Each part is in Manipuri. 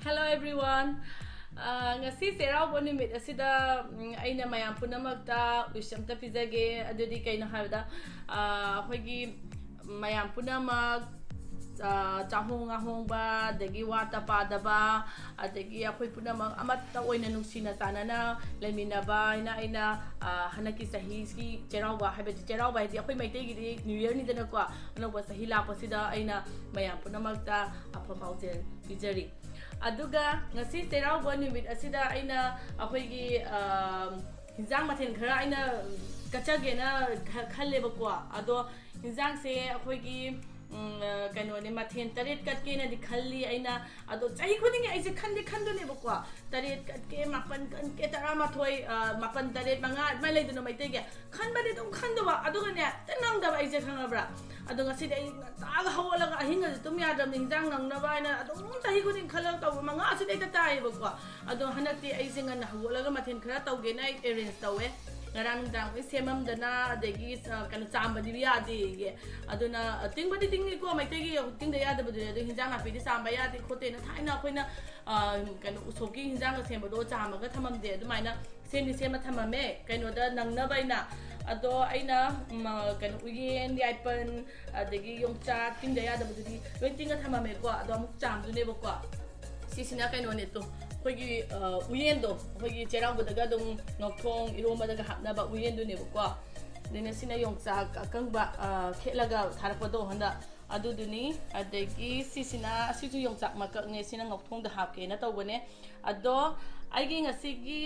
Hello everyone. Ngasi serau nimit asida aina mayam punamakta wisham ta pizage adudi kaina habda hoigi mayam punamak chahong ahong ba dagi wata padaba adagi akhoi punamak amatta oina nuksina sanana leminaba ina hanaki sahi ki cherau ba habe cherau ba di akhoi maite gi new year ni dana ko anoba sahi la pasida aina mayam punamakta apamautel pizari aduga ngasi serau ba numit asida aina akhoi hinjang mathen khara aina kachage na khalle ba ko ado hinjang se akhoi kano ne mathen taret katke na dikhalli aina ado chahi khuding aise khande khandone ba ko taret katke mapan ke tara mathoi mapan taret manga mai leiduna mai tege khanba de dum khando ba ado ne tanang da aise khangabra ado ngasi dai ta hawala ga hinga tum ya dam hinjang nang na ba na ado chahi khuding khala taw manga ase dai ta tai ba ko ado hanakti aise ngan hawala ga mathen khara tawge na arrange tawe ngarang dang semam dana adegi kan chamba di ya di aduna ting badi ting ko mai tegi ting da ya da badu de hinjang na pidi samba ya di khote na thaina khoina kan usoki hinjang sem bado chama ga thamam de du maina sem ni sema thamame kaino da nang na baina ado aina kan uyen di ipan adegi yongcha ting da ya da badu di waiting ga thamame ko ado amuk cham du ne ba ko sisina kaino ne to hoigi uyendo hoigi cherang bodaga dong ngokthong iroma daga hapna ba uyendo ne ba dena sina yongcha akang ba khelaga tharapado handa aduduni adegi sisina sisu yongcha maka nge sina ngokthong da hapke na tawbane ado aigi ngasigi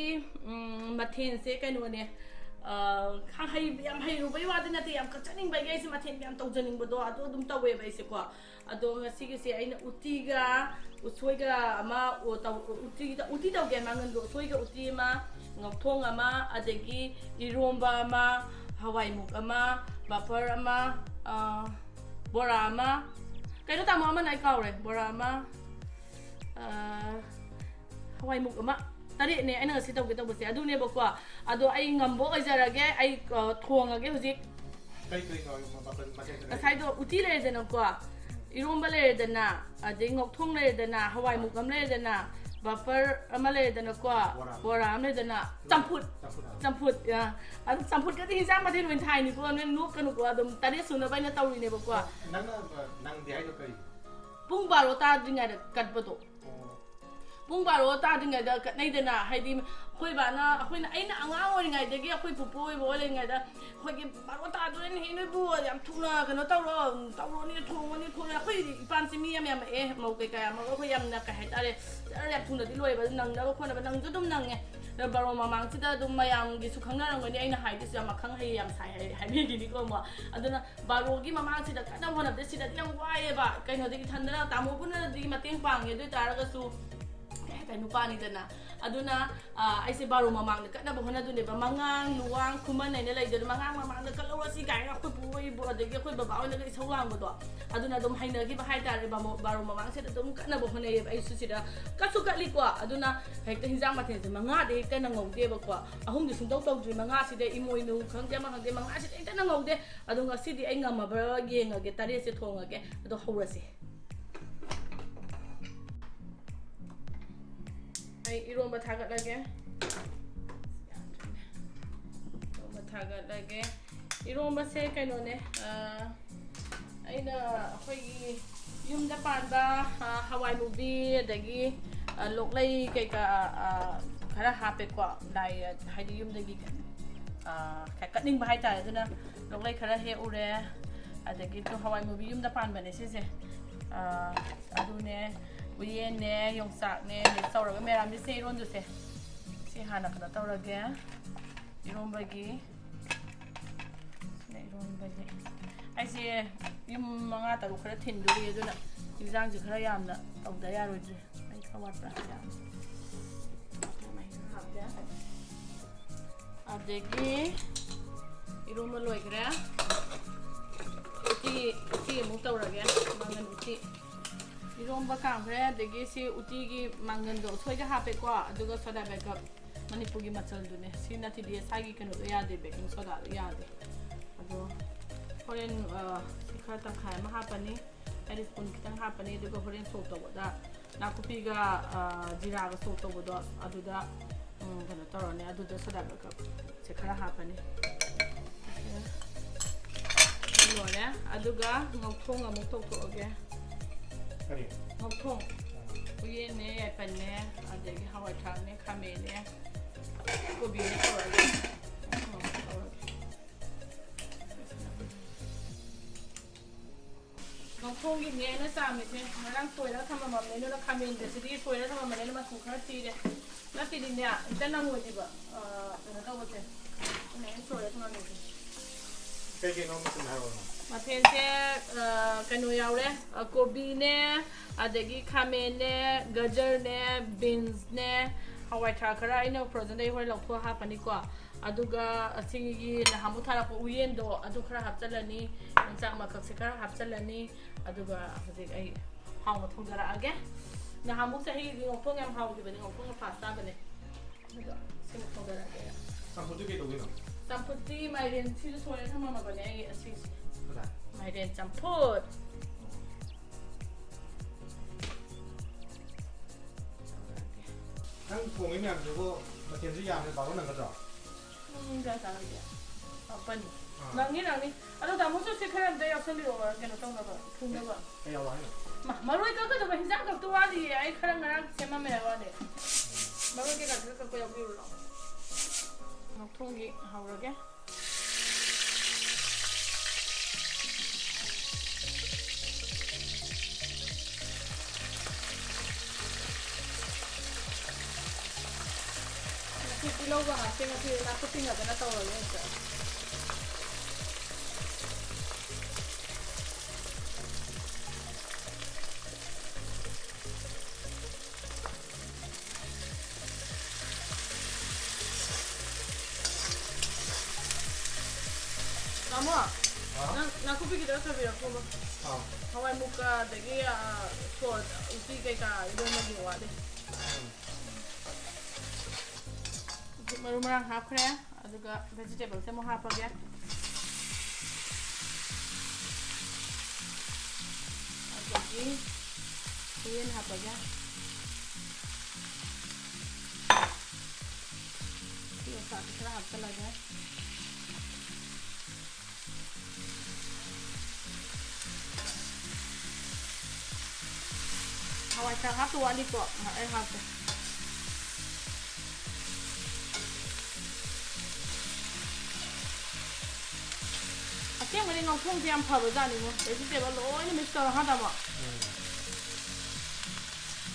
mathen se kaino ne khang hai yam hai rubai wadina te yam kachaning bai gaisi mathen yam tawjaning bodo ado dum tawe bai se ko ado ngasigi se aina utiga usoiga ama uti tau ge mangan do soiga uti ma ngokthong ama adegi iromba ama hawai muk ama bapar ama bora ama kaino tamo ama nai kaure bora ama hawai muk ama tari ne aina ngasi tau ge tau bose adu ne bokwa ado ai ngambo ajarage ai thongage hujik kai ko ma asai do uti le de no kwa iromba le dana adeng ngokthong le dana hawai mukam le dana buffer ama le dana kwa bora am le dana champut ya an champut ka ti jang ma thin win thai ni ko nen nu kan ko adum tari suna bai na tawi ne ba kwa nang di ai do kai pung baro ta dinga da kat ba to pung baro ta dinga da kat nei dana haidi khoi ba na khoi na aina anga ori ngai de ge khoi pupu bo le ngai da khoi ge baro ta do ni hinoi bu yam thuna kan taw ro ni thong ni khoi khoi ipan si mi yam mo ke ka ma khoi yam na ka hai ta le ya thuna di loi ba nang da khoi na ba nang ju dum nang nge da baro mamang si da dum mayang gi su khang na rang ni aina hai di su ma khang hai yam sai hai mi gi ni ko mo aduna baro gi mamang si da ka na hona de si da yang wai ba kai no de than da ta mo pun na di mateng pang ye doi tar ga su kai nupa ni dana aduna aise baro mamang de kana bahona dune ba mangang luwang kuman nei lai de mangang mamang de kalawa si gai na khoi bui bo de khoi ba ba na ga isawang bo aduna dum haina gi ba hai tar ba baro mamang se dum kana bahona ye ai su sida kasu kali kwa aduna hekta hinjang mathe de manga de hekta na ngau de ba kwa ahum de sung tau ju manga si de imoi nu khang de ma khang de manga si de na ngau de adunga si di ai ngama ba ge nga ge tare se thonga ge ado hawrasi iromba thagat lage iromba se kaino ne aina khoi yumda panba hawai mubi adagi loklai kai ka khara hape ko dai haidi yumdagi katning ba hai ta aduna loklai khara he ure adagi to hawai mubi yumda panba ne se adune uyen ne yongsak ne saura ga meram se iron du se hana kana taura ga iron bagi ne iron bagi ai se yum manga taru khara thin du ye duna injang ji khara yamna tawda ya ro ji ai khawat ra ya mai ha ga adegi iron ma loi gra uti mu taura ga mangan uti iromba kamre degi si uti gi mangan do soi ga hape ko aduga soda backup manipur gi machal dune sina ti dia sagi kanu ya de baking soda ya de ado foreign sikha ta khai ma hapani ꯍꯥꯏꯗꯤ ꯁ꯭ꯄꯨꯟ ꯈꯤꯇꯪ ꯍꯥꯞꯄꯅꯤ ꯑꯗꯨꯒ ꯍꯣꯔꯦꯟ ꯁꯣꯛ ꯇꯧꯕꯗ ꯅꯥꯀꯨꯞꯄꯤꯒ ꯖꯤꯔꯥꯒ ꯁꯣꯛ ꯇꯧꯕꯗꯣ ꯑꯗꯨꯗ ꯀꯩꯅꯣ ꯇꯧꯔꯅꯤ ꯑꯗꯨꯗ ꯁꯣꯗꯥ ꯕꯥꯏꯒꯞꯁꯦ ꯈꯔ ꯍꯥꯞꯄꯅꯤ ꯂꯣꯏꯔꯦ ꯑꯗꯨꯒ ꯉꯧꯊꯣꯡ ꯑꯃꯨꯛ ꯇꯧꯊꯣꯛꯑꯒꯦ ꯀꯔꯤ ꯉꯧꯊꯣꯡ ꯎꯌꯦꯟꯅꯦ ꯌꯥꯏꯄꯟꯅꯦ ꯑꯗꯒꯤ ꯍꯋꯥꯏ ꯊꯔꯥꯛꯅꯦ ꯈꯥꯃꯦꯟꯅꯦ ꯀꯣꯕꯤꯅꯦ ꯇꯧꯔꯒꯦ ꯉꯧꯊꯣꯡꯒꯤꯅꯦ ꯑꯩꯅ ꯆꯥꯝꯃꯤꯁꯦ ꯉꯔꯥꯡ ꯁꯣꯏꯔꯒ ꯊꯝꯃꯝꯃꯕꯅꯦ ꯑꯗꯨꯅ ꯈꯥꯃꯦꯟꯗꯁꯤꯗꯤ ꯁꯣꯏꯔꯒ ꯊꯝꯃꯝꯕꯅꯤꯅ ꯃꯆꯨ ꯈꯔ ꯊꯤꯔꯦ ꯅꯠꯇꯦꯗꯤꯅꯦ ꯏꯇ ꯅꯪꯉꯣꯏꯗꯤꯕ ꯀꯩꯅꯣ ꯇꯧꯕꯁꯦ ꯑꯩꯅ ꯁꯣꯏꯔꯒ ꯊꯝꯃꯝꯃꯤꯁꯦ ꯀꯩꯀꯩꯅꯣ ꯃꯆꯨꯝ ꯍꯥꯏꯔꯛꯑꯣꯅꯣ ꯃꯊꯦꯜꯁꯦ ꯀꯩꯅꯣ ꯌꯥꯎꯔꯦ ꯀꯣꯕꯤꯅꯦ ꯑꯗꯒꯤ ꯈꯥꯃꯦꯟꯅꯦ ꯒꯖꯔꯅꯦ ꯕꯤꯟꯁꯅꯦ ꯍꯋꯥꯏ ꯊꯔꯥꯛ ꯈꯔ ꯑꯩꯅ ꯐ꯭ꯔꯣꯖꯟꯗꯒꯤ ꯍꯣꯔꯦꯟ ꯂꯧꯊꯣꯛꯑ ꯍꯥꯞꯄꯅꯤꯀꯣ ꯑꯗꯨꯒ ꯑꯁꯤꯒꯤ ꯅꯍꯥꯟꯃꯨꯛ ꯊꯥꯔꯛꯄ ꯎꯌꯦꯟꯗꯣ ꯑꯗꯨ ꯈꯔ ꯍꯥꯞꯆꯤꯜꯂꯅꯤ ꯌꯣꯡꯆꯥꯛ ꯃꯀꯛꯁꯦ ꯈꯔ ꯍꯥꯞꯆꯤꯜꯂꯅꯤ ꯑꯗꯨꯒ ꯍꯧꯖꯤꯛ ꯑꯩ ꯍꯥꯎꯅ ꯊꯣꯡꯖꯔꯛꯑꯒꯦ ꯅꯍꯥꯟꯃꯨꯛ ꯆꯍꯤꯒꯤ ꯉꯧꯊꯣꯡ ꯌꯥꯝ ꯍꯥꯎꯈꯤꯕꯅꯤ ꯉꯧꯊꯣꯡꯒ ꯐꯥꯁ ꯆꯥꯕꯅꯦ ꯑꯗꯣ ꯁꯤꯃꯨꯛ ꯊꯣꯡꯖꯔꯛꯑꯒꯦ ꯆꯝꯐꯨꯠꯇꯤ ꯀꯩꯗꯧꯗꯣꯏꯅꯣ ꯆꯝꯐꯨꯠꯇꯤ ꯃꯥꯏꯔꯦꯟ ꯁꯤꯁꯨ ꯁꯣꯏꯔ ꯊꯝꯃꯝꯃꯕꯅꯦ ꯑꯩ ꯑꯁꯤꯁꯦ ꯃꯥꯏꯔꯦꯟ ꯆꯝꯐꯨꯠ ꯅꯪ ꯊꯣꯡꯉꯤ ꯃꯌꯥꯝꯗꯨꯕꯨ ꯃꯊꯦꯜꯁꯨ ꯌꯥꯝꯅ ꯄꯥꯕ ꯅꯪꯒꯗ꯭ꯔꯣ ꯀꯌꯥ ꯆꯥꯔꯒꯦ ꯃꯥꯄꯟ ꯅꯪꯅꯤ ꯑꯗꯣ ꯇꯥꯃꯣꯁꯨ ꯁꯤ ꯈꯔ ꯑꯝꯇ ꯌꯥꯎꯁꯟꯕꯤꯔꯛꯑꯣ ꯀꯩꯅꯣ ꯇꯧꯅꯕ ꯊꯨꯅꯕ ꯀꯩ ꯌꯥꯎꯕ ꯍꯥꯏꯅꯣ ꯃꯔꯣꯏ ꯀꯛꯀꯗꯕ ꯍꯤꯟꯖꯥꯡ ꯈꯛꯇ ꯋꯥꯠꯂꯤꯌꯦ ꯑꯩ ꯈꯔ ꯉꯔꯥꯡ ꯁꯦꯝꯃꯝꯃꯦ ꯋꯥꯅꯤ ꯃꯔꯣꯏ ꯀꯩꯀꯥ ꯈꯔ ꯀꯛꯄ ꯌꯥꯎꯕꯤꯔꯨ ꯂꯥꯛꯑꯣ ꯉꯧꯊꯣꯡꯒꯤ ꯍꯧꯔꯒꯦ ꯉꯁꯤ ꯇꯤꯜꯍꯧꯒ ꯍꯥꯞꯄꯦ ꯉꯁꯤ ꯅꯥꯀꯨꯞꯄꯤ ꯉꯥꯛꯇꯅ ꯇꯧꯔꯒꯦ ꯍꯦꯛꯇ ꯇꯥꯃꯣ ꯅꯪ ꯅꯥꯀꯨꯞꯄꯤ ꯈꯤꯇꯪ ꯁꯣꯏꯕꯤꯔꯛꯄꯣꯕ ꯍꯋꯥꯏ ꯃꯨꯛꯀ ꯑꯗꯒꯤ ꯎꯇꯤ ꯀꯩꯀꯥ ꯏꯔꯣꯟꯕꯒꯤ ꯋꯥꯠꯂꯤ ꯃꯔꯨ ꯃꯔꯥꯡ ꯍꯥꯞꯈ꯭ꯔꯦ ꯑꯗꯨꯒ ꯚꯦꯖꯤꯇꯦꯕꯜꯁꯦ ꯑꯃꯨꯛ ꯍꯥꯞꯄꯒꯦ ꯑꯗꯒꯤ ꯎꯌꯦꯟ ꯍꯥꯞꯄꯒꯦ ꯌꯣꯡꯆꯥꯛꯁꯦ ꯈꯔ ꯍꯥꯞꯆꯤꯜꯂꯒꯦ hawai thang hấp tua đi cọ mà em học này cái mà đi ngọc thông thì em phở với ra đi không để chúng ta lỗi nhưng mình sợ hát đâu ạ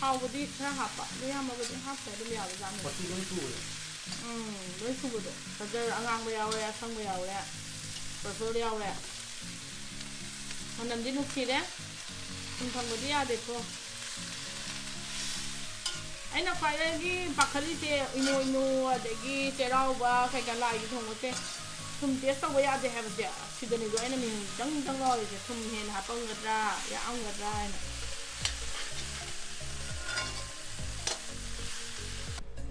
hao cái đi khá hấp ạ đi ham mà cái đi hấp phải đi mèo với ra mình đối xu rồi thật ra là ngang mèo rồi sang mèo rồi rồi số đeo rồi còn nằm đi nút gì đấy không thằng có đi à được không anh nó phải là cái bạc khali thế inu adagi terauba kai kan lai thong ote thum test to ya de have de sidani go ena min dang lo je thum hen ha pang gadra ya ang gadra ena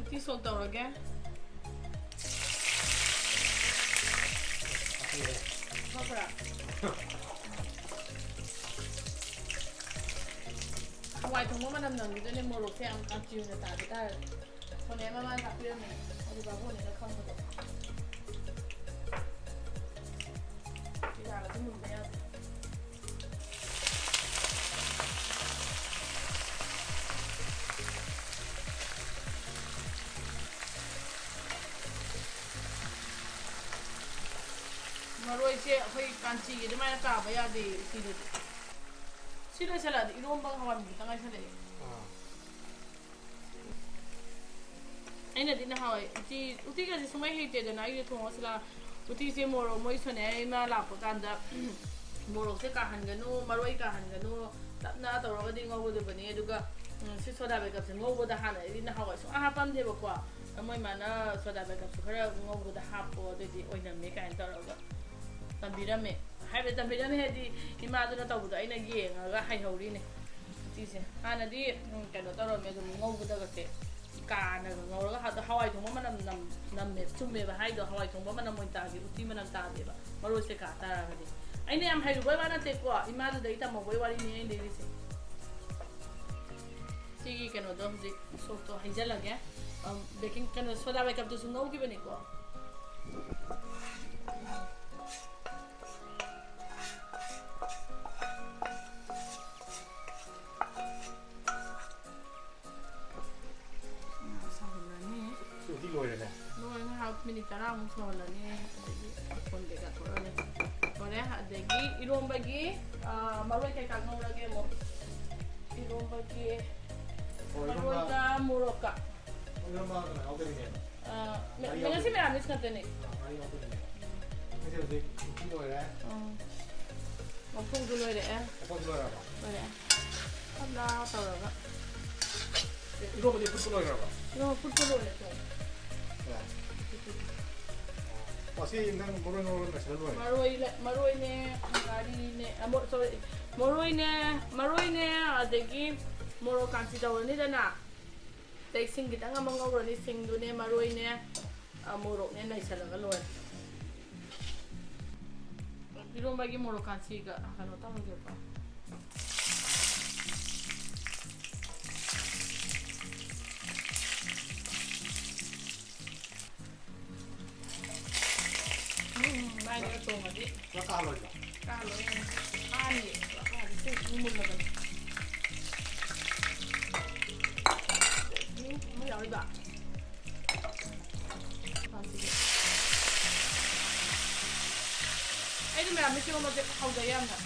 ti so to roge Bakra Hawai thong mo nam nam ni mo ro ke am ka chiu na ta taคนนี้มาตักเพื่อนเนี่ยเอาดูแบบพวกนี้แล้วเข้ามาดูที่ร้านเราที่มุมไปอ่ะมาโรยเชี่ยเฮ้ยการจีได้ไหมนะกาบไปอ่ะดีทีเดียวชิโร่เชล่ะอีโรมบังฮาวามีตั้งไงเชล่ะainda din hawai ti uti ga sumai hete da na yi thong asla uti se moro moi sone ma la pa kan da moro se ka han ganu maroi ka han ganu tapna to ro di ngo bu bani aduga si soda be ka se ngo bu da han din hawai so a pam de ba kwa moi ma na soda be ka su khara ngo bu da ha po de di oina me ka enta ro ga tambira me hai be tambira me di ima du na to bu da aina ye nga ga hai hori ne ti se hana di ka no to ro me du ngo bu da ka se cà này ngồi đó hawai thùng mà nằm mệt chung mệt và hai đồ hawai thùng mà nằm mồi tà thì uti mà nằm tà thì mà rồi sẽ cả ta cái gì ꯑꯩꯅ ꯌꯥꯝ ꯍꯩꯔꯨꯕꯩ ꯋꯥ ꯅꯠꯇꯦꯀꯣ ꯏꯃꯥꯗꯨꯗꯒꯤ ꯇꯝꯍꯧꯕꯩ ꯋꯥꯔꯤꯅꯤ ꯑꯩꯅ ꯂꯩꯔꯤꯁꯦ ꯁꯤꯒꯤ ꯀꯩꯅꯣꯗꯣ ꯍꯧꯖꯤꯛ ꯁꯣꯞꯇꯣ ꯍꯩꯖꯤꯜꯂꯒꯦ ꯕꯦꯀꯤꯡ ꯀꯩꯅꯣ ꯁꯣꯗꯥ ꯕꯦꯀꯞꯇꯨꯁꯨ ꯉꯧꯈꯤꯕꯅꯤꯀꯣ ꯁꯤ ꯂꯣꯏꯔꯦꯅꯦ ꯂꯣꯏꯔꯦ ꯉꯥꯏꯍꯥꯛ ꯃꯤꯅꯤꯠ 10ꯃꯨꯛ ꯁꯧꯍꯜꯂꯅꯤ ꯑꯗꯒꯤ ꯐꯣꯟ ꯀꯩꯀꯥ ꯊꯣꯛꯂꯛꯑꯅꯤ ꯂꯣꯏꯔꯦ ꯑꯗꯒꯤ ꯏꯔꯣꯝꯕꯒꯤ ꯃꯔꯣꯏ ꯀꯩꯀꯥ ꯉꯧꯔꯒꯦ ꯑꯃꯨꯛ 이거밖에 머리가 모를까? 이런만 나오거든요. 내가 심해 안 했을 때네. 많이 나오거든요. 그래서 이제 이거래. 풍도 넣어야 돼. 덮어 넣어라. 그래. 하나 더라가. 이거 뭐지? 붓 넣어라. 이거 붓 넣어야 돼. 어시 있는 모르는 거 잘 넣어요. 마로이네, 가리네, 마로이네, 아대기 모로 간지 잡으니잖아. 땡싱기 땅 한번 가보니 싱두네 마로이네, 모로네 나이살라가 로에. 이런 바기 모로 간지가 하나 따로겠다. 많이 또 뭐지? 까로죠. 까로 아니 또 국물로가 뭐 열다 ai mà làm cái siêu mà sẽ không thấy em cả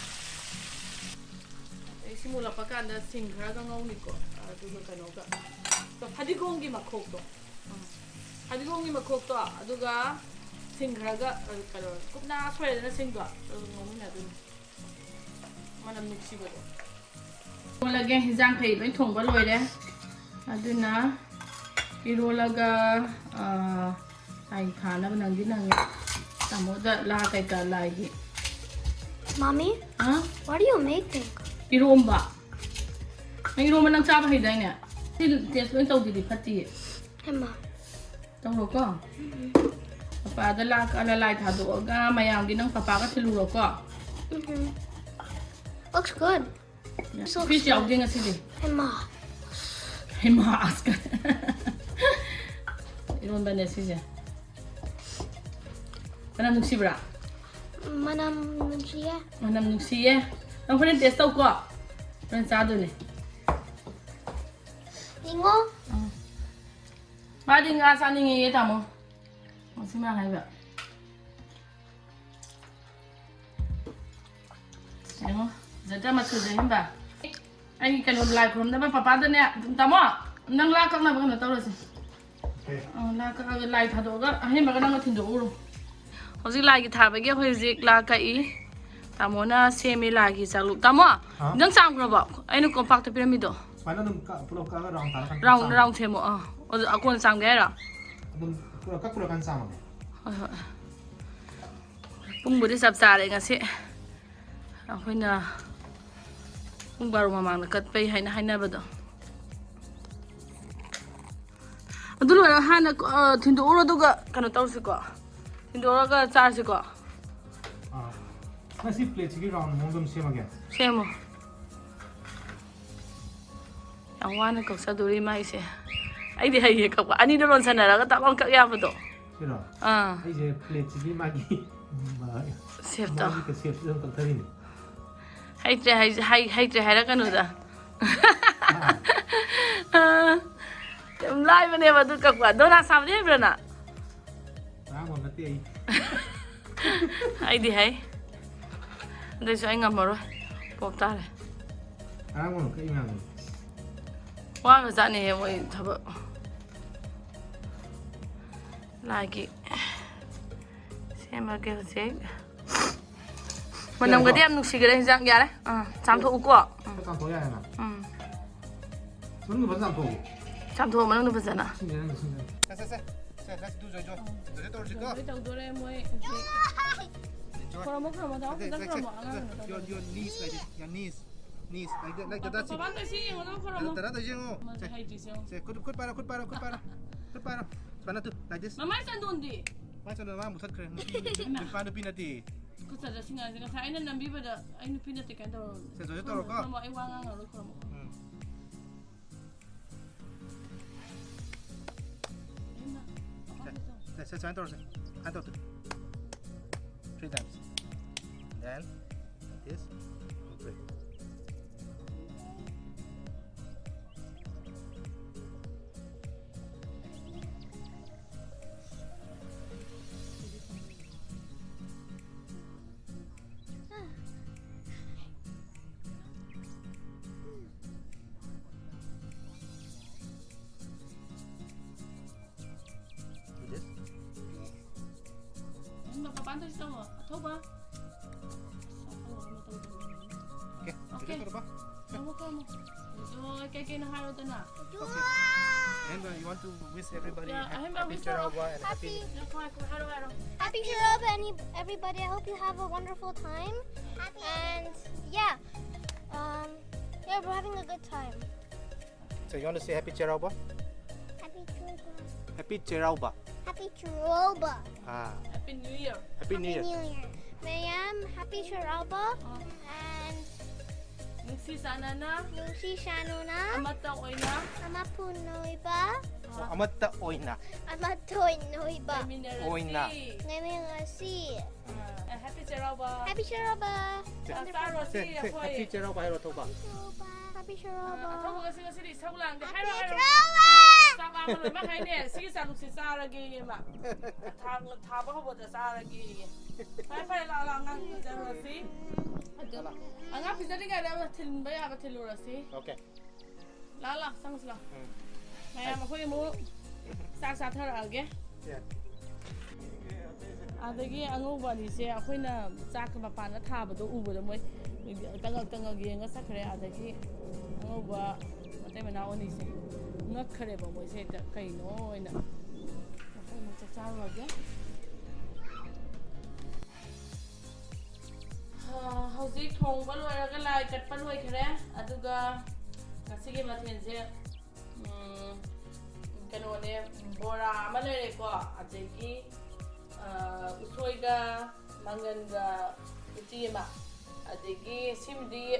cái siêu là bác anh đã xin khá là ngon nít quá tôi được cái nó cả 또 파디콩기 막 콕도 파디콩기 막 콕도 아두가 생가가 그러 굽나 소야 되는 생도 너무 나도 만남 믹시거든 올라게 해장 페이 bên thùng có lồi đấy 아두나 이로라가 ai khá nó bằng cái này tao muốn la cái cả lại đi Mommy, what do you make them? 이로omba 이로omba nang chaba hay dai nè thì test bên tàu thì phát đi Emma. tàu rồi có papa đã la lại thả đồ ga mày ăn đi nang papa có thể lùa có Looks good. fish out đi ngay xí đi Emma. Emma ask 이로omba nè xí gì Manam nuksibra Manam nunsiya. Manam nuksiye ang pwede test tau ko Ransado ni Ingo? Madi nga sa ningi ita mo Masih mahal ba Ano Zata matsudahin ba Ay kanod like ko naman papada niya Tamo Nang lakak na ba ka natawag si lakak agad like ha doga Ay maga nang matindu ulo How's like tabagi hojik lakai Tamona semi lagi salu Tamo Nang sang ko ba Ay no compact pyramid Mana nung pulau ka round talakan. Round semo ako ang sang gera Nung pulau kan sama. Pung budi sab sare ngasi ako na pung baro mamang nakat pay hay na ba do Adulo na hana tindu uro duga kano tawsi ko tindu uro ka charsi ko Nasi plate sige round mongdom same again. semo ang wana ko sa duri mai se ai di hay ka ani doon sanara ka tapang ka ya ba do Sino? Ay je plate sige magi. Save to Magi ka save dong tagtarin. hay ra ka no da Lai mà nè mà tôi cực quá, đâu ra sao thế rồi nè Ramon na ti Hay đi hay Đây cho anh ngầm vào rồi Bộp ta này Ramon ka ingang. Quá mà dạ này mọi thả bợ Lại kì Xem mà kêu xế Mà nằm cái đem nụ xì cái đây dạng giá đấy Chám thụ của Chám thụ ya na. Mun nu bazam thụ. Chám thụ mà nó phải dẫn à Se. Let's do joy. Joy to jiko. Cái đầu tôi đây mới Khổ mốc khổ mốc đó Your knees like this. Your knees like that. Papa tôi xin nó khổ mốc Tara to jingo. Mà hay gì sao Se kut para. Pana tu like this. Mà mai sang đồn đi Mai sana ma musat kre. Nupi na ti. ꯀꯨꯠꯆꯗ ꯁꯤꯡꯉꯥꯏꯁꯦ ꯉꯁꯥꯏ ꯑꯩꯅ ꯅꯝꯕꯤꯕꯗ ꯑꯩ ꯅꯨꯄꯤ ꯅꯠꯇꯦ ꯀꯩꯅꯣ ꯇꯧꯔꯣ ꯁꯦ ꯖꯣꯏ ꯇꯧꯔꯣꯀꯣ ꯈꯨꯔꯨꯝꯃꯣ ꯑꯩ ꯋꯥ ꯉꯥꯡꯉꯔꯣꯏ ꯈꯨꯔꯨꯝꯃꯣ 세 잘 떨어져. 한 더. 3 times. Then like this. Pray. Do this. Paano ito mo? Ito ba? Okay. Okay. Joy ba? Ano ka mo? So, kay kinahalo ta na. Okay. And you want to wish everybody Yeah, I happy wish Cherawa and happy. Happy Shiraba, everybody. I hope you have a wonderful time. And yeah, yeah, we're having a good time. So you want to say happy Cherawa? Happy Shiraba. Happy Cherawa. Happy Shiraba. Ah. Happy New Year. Happy New Year. Mayam, happy Shiraba. And Nagsi sana na. Lucy Shanuna. Amata oy na. Amapunoiba. So amatta oina. Amatoinoiba. Oy na. Ngayon si. Happy Cherawa. Happy Shiraba. Saro si Say happy akoy. Cherawa hello to ba. Happy Ako Shiraba. kasi kasi di sa ulang. Happy Hayro hayro. Shiraba. Saka mo naman kayo niya. Sige sa luksi sa aragi ma. Taba ko boda sa aragi. Pay lang ang jaro si. Ang nga pizza din kada tin ba ya ba tilura si. Okay. Lala sang sila. Maya akoy mo sa ꯊꯔꯛꯑꯒꯦ. Yeah. ꯑꯗꯒꯤ ꯑꯉꯧꯕ ꯑꯅꯤꯁꯦ ꯑꯩꯈꯣꯏꯅ ꯆꯥꯛꯀ ꯃꯄꯥꯟꯗ ꯊꯥꯕꯗꯣ ꯎꯕꯗ ꯃꯣꯏ ꯇꯉꯛ ꯌꯦꯡꯉ ꯆꯠꯈ꯭ꯔꯦ ꯑꯗꯒꯤ ꯑꯉꯧꯕ ꯃꯇꯩ ꯃꯅꯥꯎ ꯑꯅꯤꯁꯦ ꯉꯛꯈ꯭ꯔꯦꯕ ꯃꯣꯏꯁꯦ ꯍꯦꯛꯇ ꯀꯩꯅꯣ ꯑꯣꯏꯅ ꯑꯩꯈꯣꯏ ꯑꯃꯨꯛ ꯆꯥꯛ ꯆꯥꯔꯨꯔꯒꯦ ꯍꯧꯖꯤꯛ ꯊꯣꯡꯕ ꯂꯣꯏꯔꯒ ꯂꯥꯏ ꯀꯠꯄ ꯂꯣꯏꯈ꯭ꯔꯦ ꯑꯗꯨꯒ ꯉꯁꯤꯒꯤ ꯃꯊꯦꯜꯁꯦ ꯀꯩꯅꯣꯅꯦ ꯕꯣꯔꯥ ꯑꯃ ꯂꯩꯔꯦꯀꯣ ꯑꯗꯒꯤ ꯎꯁꯣꯏꯒ ꯃꯪꯒꯟꯒ ꯎꯇꯤ ꯑꯃ ꯑꯗꯒꯤ ꯁꯤꯃꯗꯤ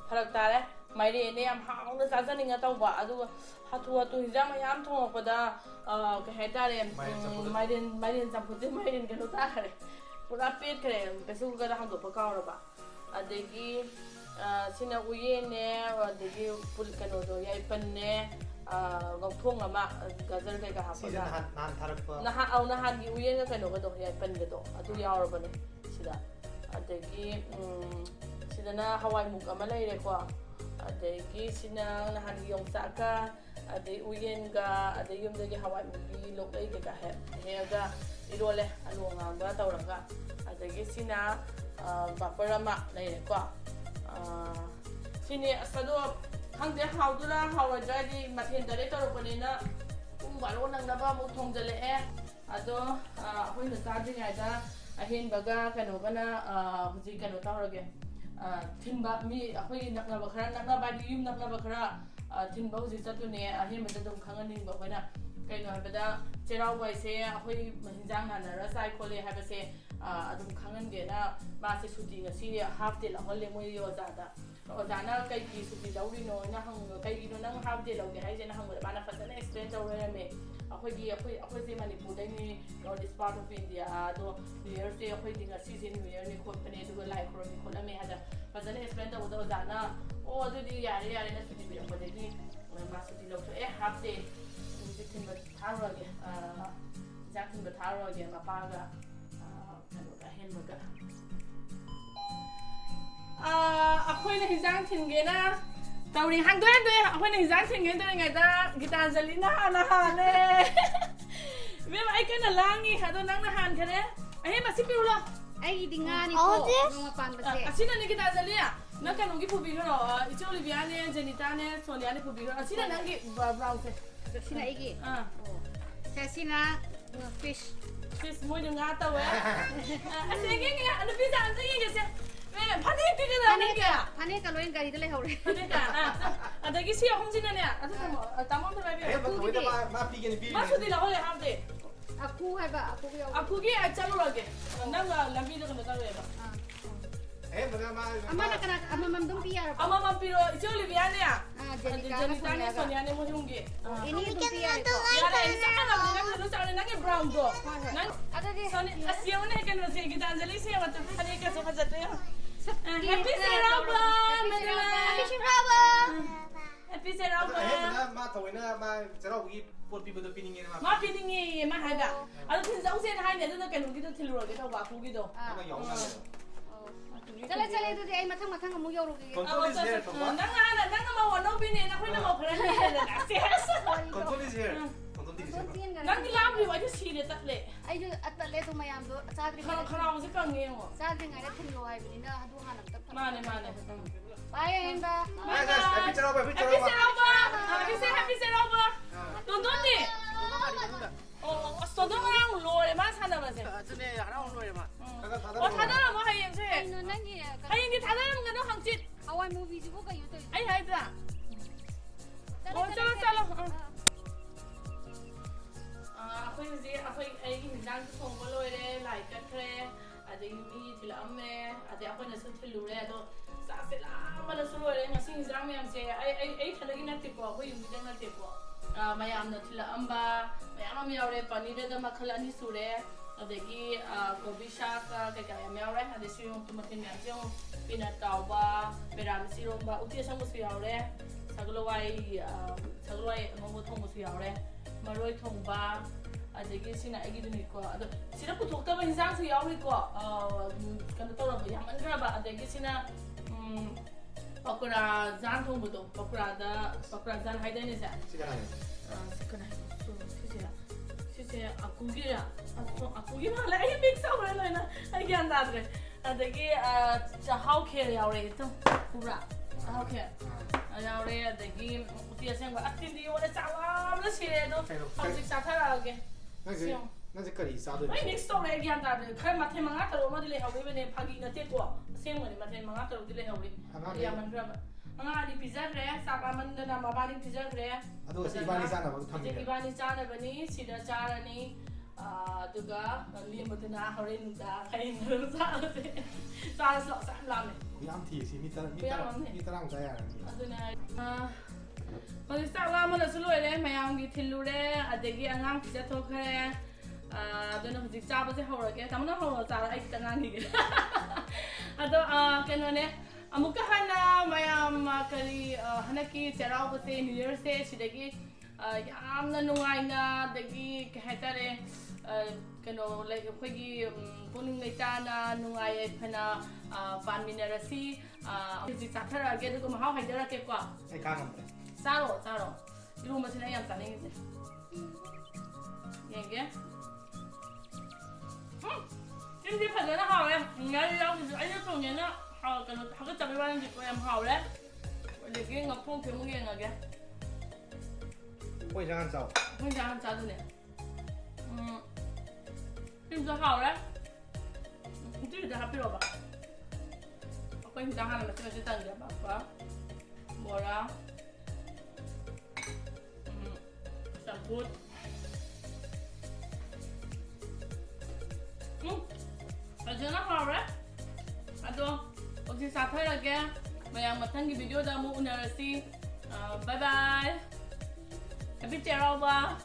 ꯐꯔꯛ ꯇꯥꯔꯦ ꯃꯥꯏꯔꯦꯟꯅꯦ ꯌꯥꯝ ꯍꯥꯎꯅ ꯆꯥꯖꯅꯤꯡꯉ ꯇꯧꯕ ꯑꯗꯨꯒ ꯍꯥꯊꯨ ꯍꯤꯟꯖꯥꯡ ꯃꯌꯥꯝ ꯊꯣꯡꯉꯛꯄꯗ ꯀꯩ ꯍꯥꯏꯇꯥꯔꯦ ꯃꯥꯏꯔꯦꯟ ꯆꯝꯐꯨꯠꯇꯤ ꯃꯥꯏꯔꯦꯟ ꯀꯩꯅꯣ ꯇꯥꯈ꯭ꯔꯦ ꯄꯨꯔꯥ ꯄꯦꯠꯈ꯭ꯔꯦ ꯄ꯭ꯔꯦꯁꯔ ꯀꯨꯀꯔꯗ ꯍꯥꯡꯗꯣꯛꯄ ꯀꯥꯎꯔꯕ ꯑꯗꯒꯤ ꯁꯤꯅ ꯎꯌꯦꯟꯅꯦ ꯑꯗꯒꯤ ꯀꯩꯅꯣꯗꯣ ꯌꯥꯏꯄꯟꯅꯦ ꯉꯧꯊꯣꯡ ꯑꯃ ꯒꯖꯔ ꯀꯩꯀꯥ ꯍꯥꯞꯄꯒ ꯅꯍꯥꯟꯒꯤ ꯎꯌꯦꯟꯒ ꯀꯩꯅꯣꯒꯗꯣ ꯌꯥꯏꯄꯟꯒꯗꯣ ꯑꯗꯨ ꯌꯥꯎꯔꯕꯅꯦ ꯁꯤꯗ ꯑꯗꯒꯤ ꯁꯤꯗꯅ ꯍꯋꯥꯏꯃꯨꯛ ꯑꯃ ꯂꯩꯔꯦꯀꯣ ꯑꯗꯒꯤ ꯁꯤꯅ ꯅꯍꯥꯟꯒꯤ ꯌꯣꯡꯆꯥꯛꯀ ꯑꯗꯩ ꯎꯌꯦꯟꯒ ꯑꯗꯩ ꯌꯨꯝꯗꯒꯤ ꯍꯋꯥꯏꯃꯨꯛꯀꯤ ꯂꯣꯛꯂꯩ ꯀꯩꯀꯥ ꯍꯦꯛꯑꯒ ꯏꯔꯣꯜꯂꯦ ꯑꯂꯨ ꯑꯉꯥꯡꯕ ꯇꯧꯔꯒ ꯑꯗꯒꯤ ꯁꯤꯅ ꯄꯥꯄꯔ ꯑꯃ ꯂꯩꯔꯦꯀꯣ ꯁꯤꯅꯤ ꯑꯁ ꯑꯗꯣ ꯈꯪꯗꯦ ꯍꯥꯎꯗꯨꯅ ꯍꯥꯎꯔꯣꯏꯗ꯭ꯔꯥ ꯍꯥꯏꯗꯤ ꯃꯊꯦꯜ ꯇꯔꯦꯠ ꯇꯧꯔꯛꯄꯅꯤꯅ ꯄꯨꯡ 12 ꯅꯪꯅꯕ ꯑꯃꯨꯛ ꯊꯣꯡꯖꯜꯂꯛꯑꯦ ꯑꯗꯣ ꯑꯩꯈꯣꯏꯅ ꯆꯥꯗ꯭ꯔꯤꯉꯩꯗ ꯑꯍꯦꯟꯕꯒ ꯀꯩꯅꯣꯒꯅ ꯍꯧꯖꯤꯛ ꯀꯩꯅꯣ ꯇꯧꯔꯒꯦ ꯊꯤꯟꯕ ꯃꯤ ꯑꯩꯈꯣꯏꯒꯤ ꯅꯛꯅꯕ ꯈꯔ ꯅꯛꯅꯕ ꯍꯥꯏꯗꯤ ꯌꯨꯝ ꯅꯛꯅꯕ ꯈꯔ ꯊꯤꯟꯕ ꯍꯧꯖꯤꯛ ꯆꯠꯇꯣꯏꯅꯦ ꯑꯍꯦꯟꯕꯗ ꯑꯗꯨꯝ ꯈꯪꯍꯟꯅꯤꯡꯕ ꯑꯩꯈꯣꯏꯅ ꯀꯩꯅꯣ ꯍꯥꯏꯕꯗ ꯆꯩꯔꯥꯎꯕ ꯍꯥꯏꯁꯦ ꯑꯩꯈꯣই ꯍꯤꯟꯖꯥꯡ ꯅꯥꯟꯅꯔ ꯆꯥꯏ ꯈꯣꯠꯂꯦ ꯍꯥꯏꯕꯁꯦ ꯑꯗꯨꯝ ꯈꯪꯍꯟꯒꯦꯅ ꯃꯥꯁꯦ ꯁꯨꯇꯤ ꯉꯁꯤ ꯍꯥꯐ ꯗꯦ ꯂꯧꯍꯜꯂꯦ ꯃꯣꯏꯒꯤ ꯑꯣꯖꯥꯗ ꯑꯣꯖꯥꯅ ꯀꯩꯒꯤ ꯁꯨꯇꯤ ꯂꯧꯔꯤꯅꯣ ꯅ ꯍꯪꯉ ꯀꯩꯒꯤꯅꯣ ꯅꯪ ꯍꯥꯐ ꯗꯦ ꯂꯧꯒꯦ ꯍꯥꯏꯁꯦꯅ ꯍꯪꯕꯗ ꯃꯥꯅ ꯐꯖꯅ ꯑꯦꯛꯁꯄ꯭ꯂꯦꯟ ꯇꯧ ꯂꯩꯔꯝꯃꯦ ꯑꯩꯈꯣꯏꯁꯦ ꯃꯅꯤꯄꯨꯔꯗꯩꯅꯤ north is part of India ꯑꯗꯣ ꯅ꯭ꯌꯨ ꯌꯔꯁꯦ ꯑꯩꯈꯣꯏꯗꯤ ꯉꯁꯤꯁꯦ ꯅ꯭ꯌꯨ ꯌꯔꯅꯤ ꯈꯣꯠꯄꯅꯦ ꯑꯗꯨꯒ ꯂꯥꯏ ꯈꯨꯔꯨꯝꯃꯤ ꯈꯣꯠꯂꯝꯃꯦ ꯍꯥꯏꯗ ꯐꯖꯅ ꯑꯦꯛꯁꯄ꯭ꯂꯦꯟ ꯇꯧꯕꯗ ꯑꯣꯖꯥꯅ ꯑꯣ ꯑꯗꯨꯗꯤ ꯌꯥꯔꯦꯅ ꯁꯨꯇꯤ ꯄꯤꯔꯛꯄꯗꯒꯤ ꯃꯥ ꯁꯨꯇꯤ ꯂꯧꯊꯣꯛꯑꯦ ꯍꯥꯐ ꯗꯦ ꯍꯧꯖꯤꯛ ꯊꯤꯟꯕ ꯊꯥꯔꯨꯔꯒꯦ ꯏꯟꯖꯥꯡ ꯊꯤꯟꯕ ꯊꯥꯔꯨꯔꯒꯦ ꯃꯄꯥꯒ ꯀꯩꯅꯣꯒ ꯑꯍꯦꯟꯕꯒ ꯑꯩꯈꯣꯏꯅ ꯍꯤꯟꯖꯥꯡ ꯊꯤꯟꯒꯦꯅ ꯇꯧꯔꯤ ꯍꯥꯡꯗꯣꯛꯑꯦ ꯑꯩꯈꯣꯏꯅ ꯍꯤꯟꯖꯥꯡ ꯊꯤꯟꯒꯦꯅ ꯇꯧꯔꯤꯉꯩꯗ ꯒꯤꯇꯥꯟꯖꯂꯤꯅ ꯍꯥꯟꯅ ꯍꯥꯜꯂꯦ ꯏꯕꯦꯝ ꯑꯩ ꯀꯟꯅ ꯂꯥꯡꯉꯤ ꯑꯗꯣ ꯅꯪꯅ ꯍꯥꯟꯈꯔꯦ ꯑꯍꯦꯟꯕ ꯁꯤ ꯄꯤꯔꯨꯂꯣ ꯑꯩꯒꯤꯗꯤ ꯉꯥꯅꯤꯀꯣ ꯅꯣꯡꯃ ꯄꯥꯟꯕꯁꯦ ꯑꯁꯤꯅꯅꯦ ꯒꯤꯇꯥꯟꯖꯂꯤ ꯅꯪ ꯀꯩꯅꯣꯒꯤ ꯄꯨꯕꯤꯈ꯭ꯔꯣ ꯏꯆꯦ ꯑꯣꯂꯤꯕꯤꯌꯥꯅꯦ ꯖꯦꯅꯤꯇꯥꯅꯦ ꯁꯣꯅꯤꯌꯥꯅꯦ ꯄꯨꯕꯤꯈ꯭ꯔꯣ ꯑꯁꯤꯅ ꯅꯪꯒꯤ ꯕ꯭ꯔꯥꯎꯟꯁꯦ ꯁꯤꯅ ꯑꯩꯒꯤ ꯁꯤꯅ ꯐꯤꯁ ꯃꯣꯏꯅ ꯉꯥ ꯇꯧꯋꯦ ꯑꯁ ꯌꯦꯡꯒꯦ ꯅꯨꯄꯤꯁꯦ ꯑꯝꯇ ꯌꯦꯡꯒꯦꯁꯦ ꯐꯅꯦꯛ ꯄꯤꯒꯗꯕꯅꯦ ꯐꯅꯦꯛꯀ ꯂꯣꯏ ꯒꯥꯔꯤꯗ ꯂꯩꯍꯧꯔꯦ ꯐꯅꯦꯛꯀ ꯑꯗꯒꯤ ꯁꯤ ꯑꯍꯨꯝꯁꯤꯅꯅꯦ ꯑꯗꯨ ꯇꯥꯃꯣ ꯑꯝꯇ ꯄꯥꯏꯕꯤꯌꯨ ꯃꯥ ꯁꯨꯇꯤ ꯂꯧꯍꯜꯂꯦ ꯍꯥꯏꯕꯗꯤ Aku hai ba, aku yaw. 아쿠기 짜로라게. 나가 남비도 근데 짜로해봐. Eh, bagaimana? Ama na kana ama mam dong piyar. 아마만 필요 이제 올리비아네야. Jenica 제니타네 소니아네 뭐 형게. Ini dong piyar ko. 야라 인사나 우리가 그래서 안에 나게 브라운도. 난 Ada di. 소니 아시오네 ken 세 기타안젤리 세 맞다. 아니 계속 하자대요. 해피 세라바 메들라. Happy Shiraba! 해피 세라바. Ma thổi nữa, ma sẽ đâu cái bột bị bột pin như thế mà. 마 피딩이 마 하다. 아 진짜 우선 하이네 너는 ken 우기도 틀로게 더 바꾸기도. Nó giống nhau. Chala chala itu di ay matang amu yaw ro gi. Control is here, Papa. nanga mau wano bini na kuina mau keren ni na sis. Control is here. Control is here. Tin ga. Nang lamri wa just sire tatle. Ay ju atle to mayam do sadri Khara khara mo se kange mo. sadri ngai thin lo ai bi na adu hanam tak. Mane. Bye ba. Bye guys, happy Charawa, happy Happy Charawa. Seroba. Happy Seroba. 돈돈니. 소동랑 로레 마 사나 봐세. 전에 하나 온 거예요, 막. 다다라 뭐 하이엔세. No nangi. 하이엔기 다다라 뭐 가는 황짓. Awai movie ju ka yu to. 아이 하이다. 잘라. ꯑꯩꯈꯣꯏ ꯍꯧꯖꯤꯛ ꯑꯩꯒꯤ ꯍꯤꯟꯖꯥꯡꯁꯨ ꯊꯣꯡꯕ ꯂꯣꯏꯔꯦ ꯂꯥꯏ ꯀꯠꯈ꯭ꯔꯦ ꯑꯗꯒꯤ ꯃꯤ ꯊꯤꯜꯂꯛꯑꯝꯃꯦ ꯑꯗꯩ ꯑꯩꯈꯣꯏꯅꯁꯨ ꯊꯤꯜꯂꯨꯔꯦ ꯑꯗꯣ ꯆꯥꯛꯁꯦ ꯂꯥꯝꯕꯅꯁꯨ ꯂꯣꯏꯔꯦ ꯉꯁꯤ ꯍꯤꯟꯖꯥꯡ ꯃꯌꯥꯝꯁꯦ ꯑꯩ ꯈꯛꯇꯒꯤ ꯅꯠꯇꯦꯀꯣ ꯑꯩꯈꯣꯏ ꯌꯨꯝꯒꯤꯗꯪ ꯅꯠꯇꯦꯀꯣ ꯃꯌꯥꯝꯅ ꯊꯤꯜꯂꯛꯑꯝꯕ ꯃꯌꯥꯝ ꯑꯃ ꯌꯥꯎꯔꯦ ꯄꯅꯤꯔꯗ ꯃꯈꯜ 2 ꯁꯨꯔꯦ ꯑꯗꯒꯤ ꯀꯣꯕꯤ ꯁꯥꯛꯀ ꯀꯩꯀꯥ ꯌꯥꯝ ꯌꯥꯎꯔꯦ ꯑꯗꯩ ꯁꯨꯌꯣꯡ ꯃꯊꯦꯜ ꯃꯌꯥꯝꯁꯦ ꯑꯃꯨꯛ ꯄꯤꯅꯠ ꯇꯥꯎꯕ ꯃꯦꯔꯥꯃꯤꯁ ꯏꯔꯣꯝꯕ ꯎꯇꯤ ꯑꯁꯪꯕꯁꯨ ꯌꯥꯎꯔꯦ ꯁꯒꯣꯜꯍꯋꯥꯏ ꯑꯉꯧꯕ ꯊꯣꯡꯕꯁꯨ ꯌꯥꯎꯔꯦ ꯃꯔꯣꯏ ꯊꯣꯡꯕ ꯑꯗꯒꯤ ꯁꯤꯅ ꯑꯩꯒꯤꯗꯨꯅꯤꯀꯣ ꯑꯗꯣ ꯁꯤꯗ ꯄꯨꯊꯣꯛꯇꯕ ꯍꯤꯟꯖꯥꯡꯁꯨ ꯌꯥꯎꯔꯤꯀꯣ ꯀꯩꯅꯣ ꯇꯧꯔꯕ ꯌꯥꯝꯃꯟꯈ꯭ꯔꯕ ꯑꯗꯒꯤ ꯁꯤꯅ ꯄꯀꯣꯔꯥ ꯖꯥꯟ ꯊꯣꯡꯕꯗꯣ ꯄꯀꯣꯔꯥ ꯖꯥꯟ ꯍꯥꯏꯗꯣꯏꯅꯦꯁꯦ Sige na. 시제 아쿠기야 아쿠기 말래 아이 믹스 하고 그래 아이 안 나더래 아데기 자하우 케어 야오래 또 구라 자하우 케어 야오래 아데기 우티야 생각 아틴디 오래 짜와나 시에도 한식 사타라게 Nó sẽ cởi sao được. 아이 믹스 하고 얘기 안 나더래 칼 마테 망아 따로 뭐들래 하고 이번에 파기가 됐고 생머리 마테 망아 따로 들래 하고 야만 그러면 ꯉꯥꯗꯤ ꯄꯤꯖꯈ꯭ꯔꯦ ꯆꯥꯛ ꯂꯥꯝꯃꯟꯗꯅ ꯃꯕꯥꯅꯤ ꯄꯤꯖꯈ꯭ꯔꯦ ꯑꯗꯨꯒ ꯁꯤ ꯏꯕꯥꯅꯤ ꯆꯥꯅꯕ ꯍꯧꯖꯤꯛ ꯊꯝꯃꯦ. 이반이 ꯆꯥꯅꯕꯅꯤ ꯁꯤꯗ ꯆꯥꯔꯅꯤ ꯑꯗꯨꯒ ꯂꯦꯝꯕꯗꯨꯅ ꯍꯣꯔꯦꯟ ꯅꯨꯡꯗꯥꯡ ꯍꯌꯦꯡ ꯆꯥꯔꯁꯦ ꯆꯥꯔꯁꯨ ꯌꯥꯝ ꯂꯥꯝꯃꯦ ꯌꯥꯝ ꯊꯤꯁꯤ ꯃꯤ 30 ꯆꯥ ꯌꯥꯔꯅꯤ. ꯑꯗꯨꯅ ꯍꯧꯖꯤꯛ ꯆꯥꯛ ꯂꯥꯝꯕꯅꯁꯨ ꯂꯣꯏꯔꯦ ꯃꯌꯥꯝꯒꯤ ꯊꯤꯜꯂꯨꯔꯦ ꯑꯗꯒꯤ ꯑꯉꯥꯡ ꯄꯤꯖꯊꯣꯛꯈ꯭ꯔꯦ ꯑꯗꯨꯅ ꯍꯧꯖꯤꯛ ꯆꯥꯕꯁꯦ ꯍꯧꯔꯒꯦ ꯇꯥꯃꯣꯅ ꯍꯧꯔ ꯆꯥꯔ ꯑꯩ ꯈꯤꯇꯪ ꯉꯥꯡꯈꯤꯒꯦ ꯑꯗꯣ ꯀꯩꯅꯣꯅꯦ ꯑꯃꯨꯛꯀ ꯍꯟꯅ ꯃꯌꯥꯝ ꯀꯔꯤ ꯍꯟꯗꯛꯀꯤ ꯆꯩꯔꯥꯎꯕꯁꯦ ꯅ꯭ꯌꯨ ꯌꯔꯁꯦ ꯁꯤꯗꯒꯤ ꯌꯥꯝꯅ ꯅꯨꯡꯉꯥꯏꯅ ꯑꯗꯒꯤ ꯀꯩ ꯍꯥꯏꯇꯥꯔꯦ ꯀꯩꯅꯣ ꯑꯩꯈꯣꯏꯒꯤ ꯄꯨꯛꯅꯤꯡ ꯂꯩꯇꯥꯅ ꯅꯨꯡꯉꯥꯏ ꯌꯥꯏꯐꯅ ꯄꯥꯟꯃꯤꯟꯅꯔꯁꯤ ꯍꯧꯖꯤꯛ ꯆꯥꯊꯔꯛꯑꯒꯦ ꯑꯗꯨꯒ ꯃꯍꯥꯎ ꯍꯥꯏꯖꯔꯛꯀꯦꯀꯣ ꯑꯩ ꯈꯥꯡꯉꯝꯗ꯭ꯔꯦ. ꯆꯥꯔꯣ ꯏꯔꯣꯝꯕꯁꯤꯅ ꯌꯥꯝ ꯆꯥꯅꯤꯡꯉꯤꯁꯦ ꯌꯦꯡꯒꯦ ꯆꯤꯟꯗꯤ ꯐꯖꯅ ꯍꯥꯎꯔꯦ ꯉꯥꯔꯤ ꯌꯥꯎꯗ꯭ꯔꯁꯨ ꯑꯩꯅ ꯊꯣꯡꯉꯦꯅ ꯀꯩꯅꯣ ꯍꯥꯒꯠꯆꯕꯩ ꯋꯥꯅꯤꯀꯣ ꯌꯥꯝ ꯍꯥꯎꯔꯦ ꯑꯗꯒꯤ ꯉꯥꯄ꯭ꯔꯨꯝ ꯐꯦꯃꯨꯛ ꯌꯦꯡꯉꯒꯦ Ôi giang ăn dầu. ꯑꯩꯈꯣꯏ ꯏꯟꯖꯥꯡ ꯆꯥꯗꯣꯏꯅꯦ ꯁꯤꯝꯁꯨ ꯍꯥꯎꯔꯦ ꯎꯇꯤꯗ ꯍꯥꯞꯄꯤꯔꯣꯕ ꯑꯩꯈꯣꯏ ꯏꯟꯖꯥꯡ ꯍꯥꯟꯅ ꯃꯆꯦꯠ ꯇꯪꯒꯦꯕ ꯕꯣꯔꯥ ꯆꯝꯐꯨꯠ ꯐꯖꯅ ꯍꯥꯎꯔꯦ ꯑꯗꯣ ꯍꯧꯖꯤꯛ ꯆꯥꯊꯔꯒꯦ ꯃꯌꯥꯝ ꯃꯊꯪꯒꯤ ꯚꯤꯗꯤꯑꯣꯗ ꯑꯃꯨꯛ ꯎꯅꯔꯁꯤ ꯕꯥꯏ ꯕꯥꯏ Happy Cherawa!